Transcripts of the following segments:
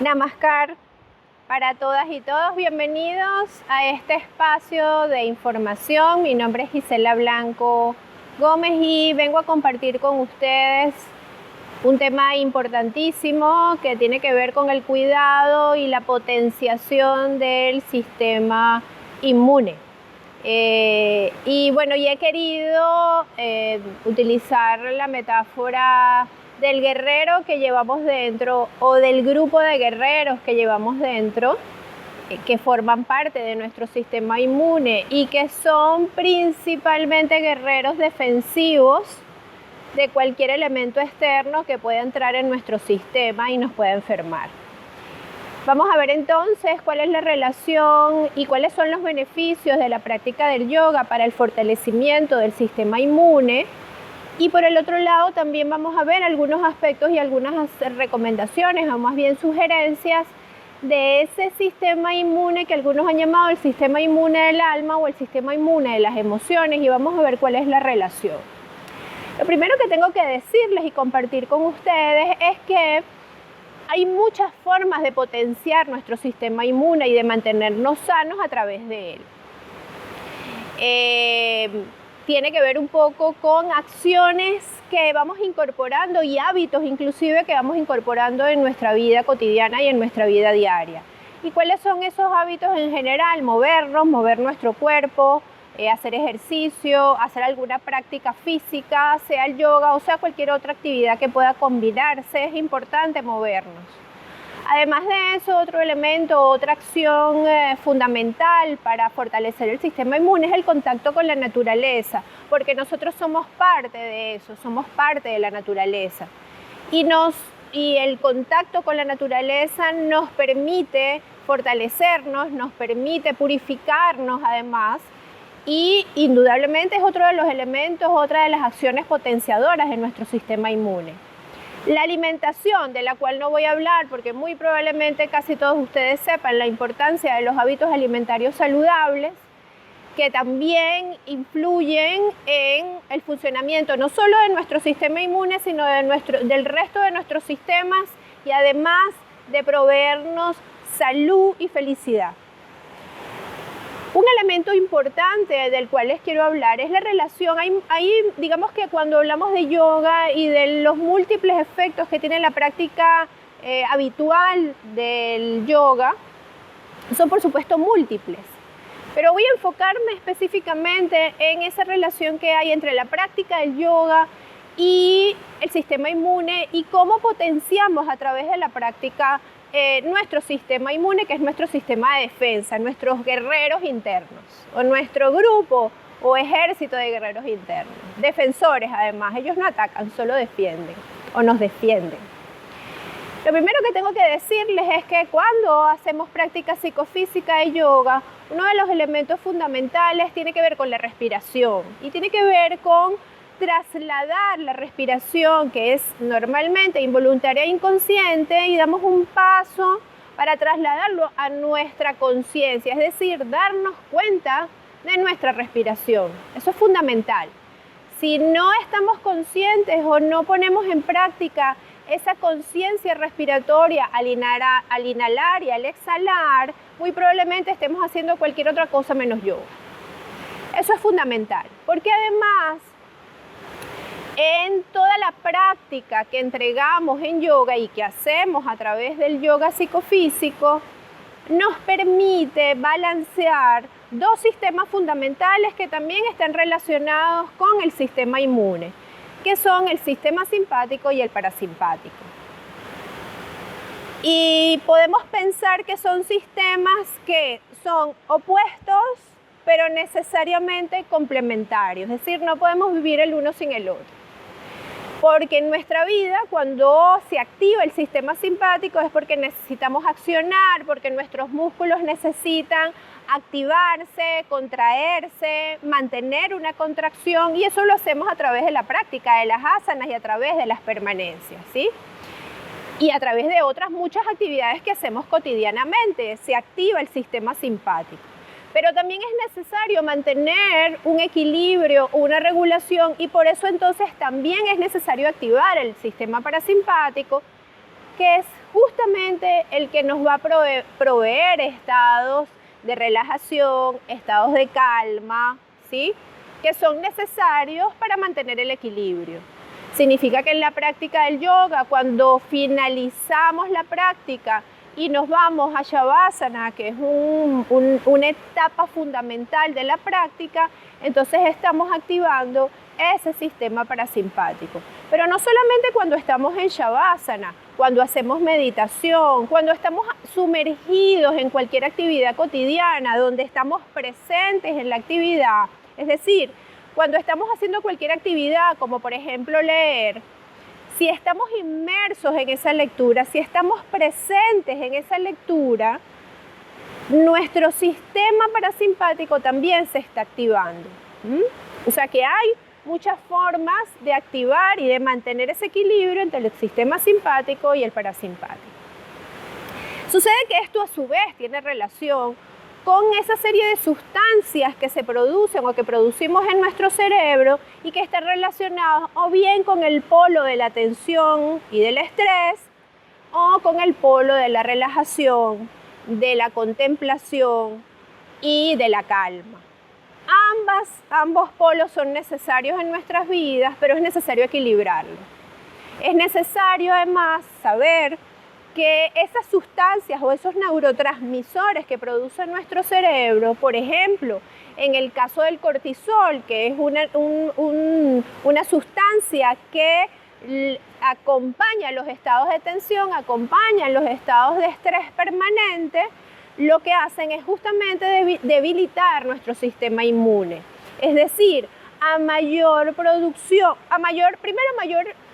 Namaskar para todas y todos, bienvenidos a este espacio de información. Mi nombre es Gisela Blanco Gómez y vengo a compartir con ustedes un tema importantísimo que tiene que ver con el cuidado y la potenciación del sistema inmune. Y he querido utilizar la metáfora del guerrero que llevamos dentro o del grupo de guerreros que llevamos dentro, que forman parte de nuestro sistema inmune y que son principalmente guerreros defensivos de cualquier elemento externo que pueda entrar en nuestro sistema y nos pueda enfermar. Vamos a ver entonces cuál es la relación y cuáles son los beneficios de la práctica del yoga para el fortalecimiento del sistema inmune. Y por el otro lado también vamos a ver algunos aspectos y algunas recomendaciones o más bien sugerencias de ese sistema inmune que algunos han llamado el sistema inmune del alma o el sistema inmune de las emociones, y vamos a ver cuál es la relación. Lo primero que tengo que decirles y compartir con ustedes es que hay muchas formas de potenciar nuestro sistema inmune y de mantenernos sanos a través de él. Tiene que ver un poco con acciones que vamos incorporando y hábitos inclusive que vamos incorporando en nuestra vida cotidiana y en nuestra vida diaria. ¿Y cuáles son esos hábitos en general? Movernos, mover nuestro cuerpo, hacer ejercicio, hacer alguna práctica física, sea el yoga o sea cualquier otra actividad que pueda combinarse. Es importante movernos. Además de eso, otro elemento, otra acción fundamental para fortalecer el sistema inmune es el contacto con la naturaleza, porque nosotros somos parte de eso, somos parte de la naturaleza. Y el contacto con la naturaleza nos permite fortalecernos, nos permite purificarnos además, y indudablemente es otro de los elementos, otra de las acciones potenciadoras en nuestro sistema inmune. La alimentación, de la cual no voy a hablar porque muy probablemente casi todos ustedes sepan la importancia de los hábitos alimentarios saludables, que también influyen en el funcionamiento no solo de nuestro sistema inmune, sino del resto de nuestros sistemas, y además de proveernos salud y felicidad. Un elemento importante del cual les quiero hablar es la relación. Ahí digamos que cuando hablamos de yoga y de los múltiples efectos que tiene la práctica habitual del yoga, son por supuesto múltiples. Pero voy a enfocarme específicamente en esa relación que hay entre la práctica del yoga y el sistema inmune y cómo potenciamos a través de la práctica nuestro sistema inmune, que es nuestro sistema de defensa, nuestros guerreros internos, o nuestro grupo o ejército de guerreros internos, defensores además. Ellos no atacan, solo defienden o nos defienden. Lo primero que tengo que decirles es que cuando hacemos práctica psicofísica de yoga, uno de los elementos fundamentales tiene que ver con la respiración y tiene que ver con trasladar la respiración, que es normalmente involuntaria e inconsciente, y damos un paso para trasladarlo a nuestra conciencia, es decir, darnos cuenta de nuestra respiración. Eso es fundamental. Si no estamos conscientes o no ponemos en práctica esa conciencia respiratoria al inhalar y al exhalar, muy probablemente estemos haciendo cualquier otra cosa menos yoga. Eso es fundamental, porque además en toda la práctica que entregamos en yoga y que hacemos a través del yoga psicofísico, nos permite balancear dos sistemas fundamentales que también están relacionados con el sistema inmune, que son el sistema simpático y el parasimpático. Y podemos pensar que son sistemas que son opuestos, pero necesariamente complementarios, es decir, no podemos vivir el uno sin el otro. Porque en nuestra vida, cuando se activa el sistema simpático, es porque necesitamos accionar, porque nuestros músculos necesitan activarse, contraerse, mantener una contracción, y eso lo hacemos a través de la práctica de las asanas y a través de las permanencias, ¿sí? Y a través de otras muchas actividades que hacemos cotidianamente, se activa el sistema simpático. Pero también es necesario mantener un equilibrio, una regulación, y por eso entonces también es necesario activar el sistema parasimpático, que es justamente el que nos va a proveer estados de relajación, estados de calma, ¿sí? Que son necesarios para mantener el equilibrio. Significa que en la práctica del yoga, cuando finalizamos la práctica y nos vamos a Shavasana, que es una etapa fundamental de la práctica, entonces estamos activando ese sistema parasimpático. Pero no solamente cuando estamos en Shavasana, cuando hacemos meditación, cuando estamos sumergidos en cualquier actividad cotidiana, donde estamos presentes en la actividad, es decir, cuando estamos haciendo cualquier actividad, como por ejemplo leer, si estamos inmersos en esa lectura, si estamos presentes en esa lectura, nuestro sistema parasimpático también se está activando. O sea que hay muchas formas de activar y de mantener ese equilibrio entre el sistema simpático y el parasimpático. Sucede que esto a su vez tiene relación con esa serie de sustancias que se producen o que producimos en nuestro cerebro y que están relacionados o bien con el polo de la tensión y del estrés o con el polo de la relajación, de la contemplación y de la calma. Ambos polos son necesarios en nuestras vidas, pero es necesario equilibrarlos. Es necesario además saber que esas sustancias o esos neurotransmisores que produce nuestro cerebro, por ejemplo, en el caso del cortisol, que es una sustancia que acompaña los estados de tensión, acompaña los estados de estrés permanente, lo que hacen es justamente debilitar nuestro sistema inmune. Es decir, a mayor producción, mayor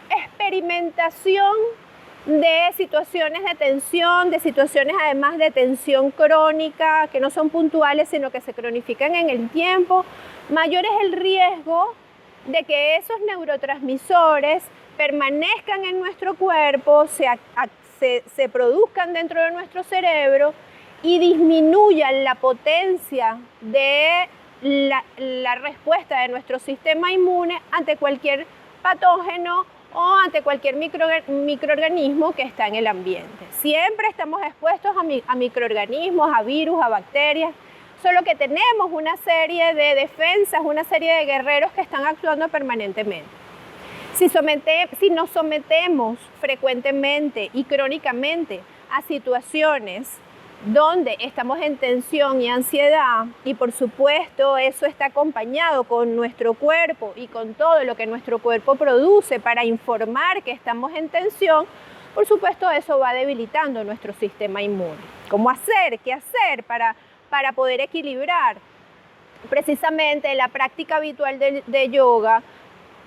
experimentación de situaciones de tensión, de situaciones además de tensión crónica, que no son puntuales, sino que se cronifican en el tiempo, mayor es el riesgo de que esos neurotransmisores permanezcan en nuestro cuerpo, se produzcan dentro de nuestro cerebro y disminuyan la potencia de la respuesta de nuestro sistema inmune ante cualquier patógeno o ante cualquier microorganismo que está en el ambiente. Siempre estamos expuestos a microorganismos, a virus, a bacterias, solo que tenemos una serie de defensas, una serie de guerreros que están actuando permanentemente. Si nos sometemos frecuentemente y crónicamente a situaciones donde estamos en tensión y ansiedad, y por supuesto eso está acompañado con nuestro cuerpo y con todo lo que nuestro cuerpo produce para informar que estamos en tensión, por supuesto eso va debilitando nuestro sistema inmune. ¿Cómo hacer? ¿Qué hacer para poder equilibrar? Precisamente la práctica habitual de yoga,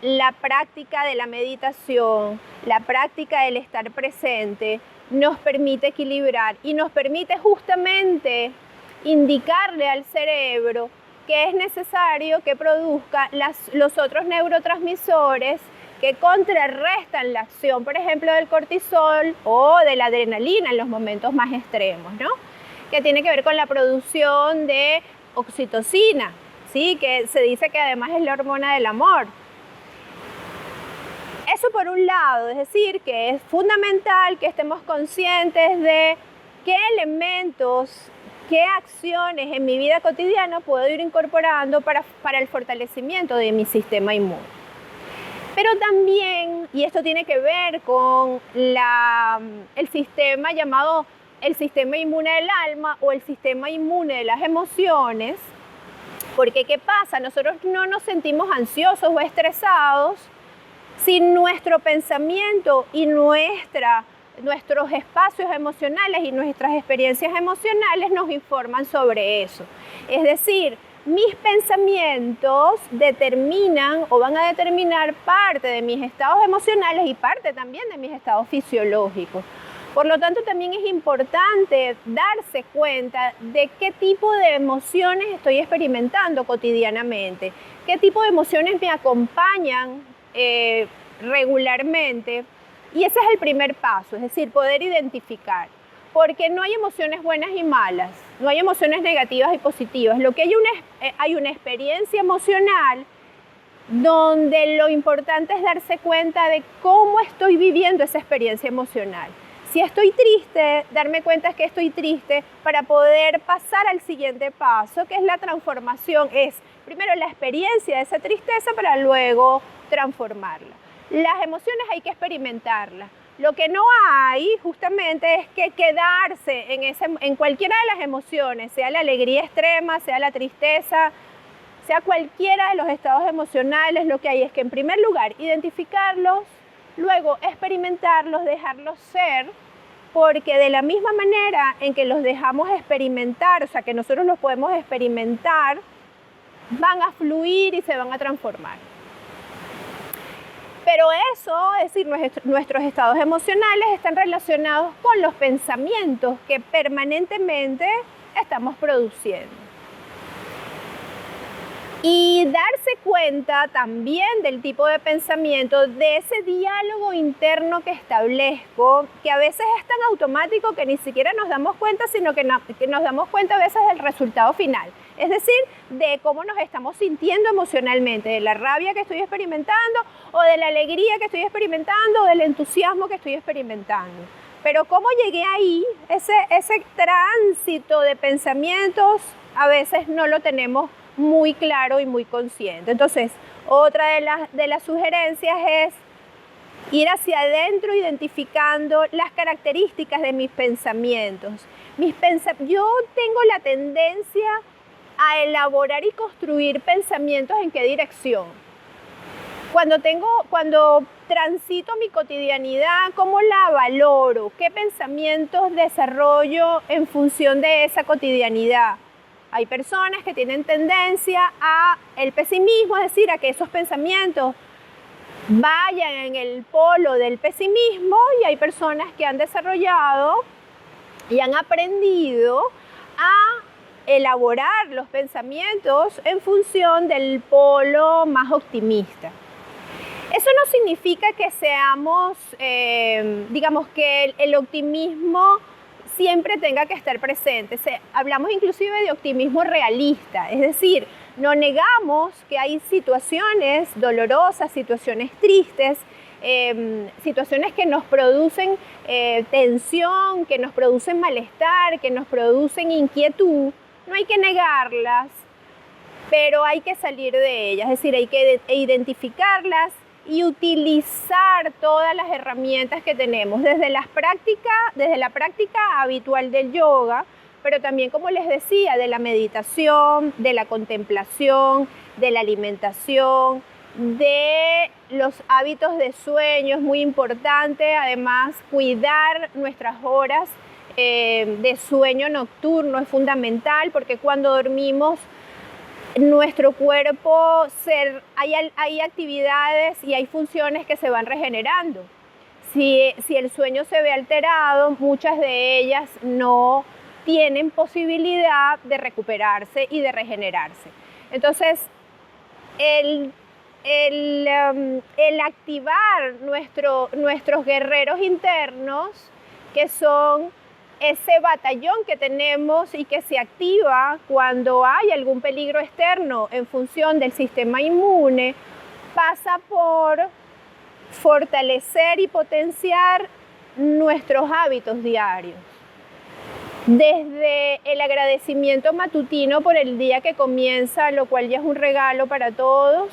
la práctica de la meditación, la práctica del estar presente, nos permite equilibrar y nos permite justamente indicarle al cerebro que es necesario que produzca los otros neurotransmisores que contrarrestan la acción, por ejemplo, del cortisol o de la adrenalina en los momentos más extremos, ¿no? Que tiene que ver con la producción de oxitocina, ¿sí? Que se dice que además es la hormona del amor. Eso por un lado, es decir, que es fundamental que estemos conscientes de qué elementos, qué acciones en mi vida cotidiana puedo ir incorporando para el fortalecimiento de mi sistema inmune. Pero también, y esto tiene que ver con el sistema llamado el sistema inmune del alma o el sistema inmune de las emociones, porque ¿qué pasa? Nosotros no nos sentimos ansiosos o estresados si nuestro pensamiento y nuestros espacios emocionales y nuestras experiencias emocionales nos informan sobre eso. Es decir, mis pensamientos determinan o van a determinar parte de mis estados emocionales y parte también de mis estados fisiológicos. Por lo tanto, también es importante darse cuenta de qué tipo de emociones estoy experimentando cotidianamente, qué tipo de emociones me acompañan regularmente, y ese es el primer paso, es decir, poder identificar, porque no hay emociones buenas y malas, no hay emociones negativas y positivas, lo que hay una experiencia emocional donde lo importante es darse cuenta de cómo estoy viviendo esa experiencia emocional. Si estoy triste, darme cuenta que estoy triste para poder pasar al siguiente paso, que es la transformación. Es primero la experiencia de esa tristeza para luego transformarla. Las emociones hay que experimentarlas. Lo que no hay justamente es que quedarse en cualquiera de las emociones, sea la alegría extrema, sea la tristeza, sea cualquiera de los estados emocionales. Lo que hay es que en primer lugar identificarlos, luego experimentarlos, dejarlos ser, porque de la misma manera en que los dejamos experimentar, o sea que nosotros los podemos experimentar, van a fluir y se van a transformar. Pero eso, es decir, nuestros estados emocionales están relacionados con los pensamientos que permanentemente estamos produciendo. Y darse cuenta también del tipo de pensamiento, de ese diálogo interno que establezco, que a veces es tan automático que ni siquiera nos damos cuenta, sino que nos damos cuenta a veces del resultado final. Es decir, de cómo nos estamos sintiendo emocionalmente, de la rabia que estoy experimentando, o de la alegría que estoy experimentando, o del entusiasmo que estoy experimentando. Pero cómo llegué ahí, ese tránsito de pensamientos, a veces no lo tenemos muy claro y muy consciente. Entonces, otra de las sugerencias es ir hacia adentro identificando las características de mis pensamientos. Yo tengo la tendencia a elaborar y construir pensamientos en qué dirección. Cuando transito mi cotidianidad, ¿cómo la valoro? ¿Qué pensamientos desarrollo en función de esa cotidianidad? Hay personas que tienen tendencia al pesimismo, es decir, a que esos pensamientos vayan en el polo del pesimismo, y hay personas que han desarrollado y han aprendido a elaborar los pensamientos en función del polo más optimista. Eso no significa que seamos, digamos que el optimismo siempre tenga que estar presente. Hablamos inclusive de optimismo realista, es decir, no negamos que hay situaciones dolorosas, situaciones tristes, situaciones que nos producen tensión, que nos producen malestar, que nos producen inquietud. No hay que negarlas, pero hay que salir de ellas, es decir, hay que identificarlas y utilizar todas las herramientas que tenemos, desde la práctica habitual del yoga, pero también, como les decía, de la meditación, de la contemplación, de la alimentación, de los hábitos de sueño. Es muy importante, además, cuidar nuestras horas de sueño nocturno. Es fundamental, porque cuando dormimos, nuestro cuerpo, hay actividades y hay funciones que se van regenerando. Si el sueño se ve alterado, muchas de ellas no tienen posibilidad de recuperarse y de regenerarse. Entonces, el activar nuestros guerreros internos, que son ese batallón que tenemos y que se activa cuando hay algún peligro externo en función del sistema inmune, pasa por fortalecer y potenciar nuestros hábitos diarios. Desde el agradecimiento matutino por el día que comienza, lo cual ya es un regalo para todos.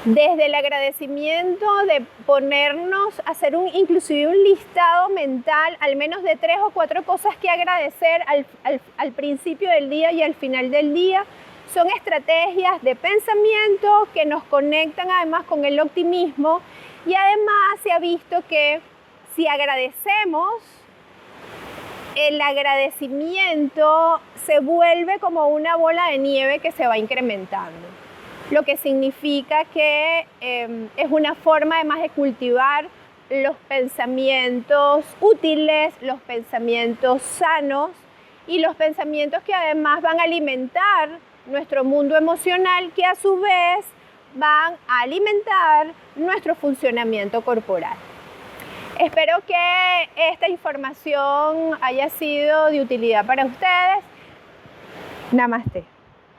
Desde el agradecimiento de ponernos a hacer inclusive un listado mental, al menos de 3 o 4 cosas que agradecer al principio del día y al final del día. Son estrategias de pensamiento que nos conectan además con el optimismo, y además se ha visto que si agradecemos, el agradecimiento se vuelve como una bola de nieve que se va incrementando. Lo que significa que es una forma además de cultivar los pensamientos útiles, los pensamientos sanos y los pensamientos que además van a alimentar nuestro mundo emocional, que a su vez van a alimentar nuestro funcionamiento corporal. Espero que esta información haya sido de utilidad para ustedes. Namaste.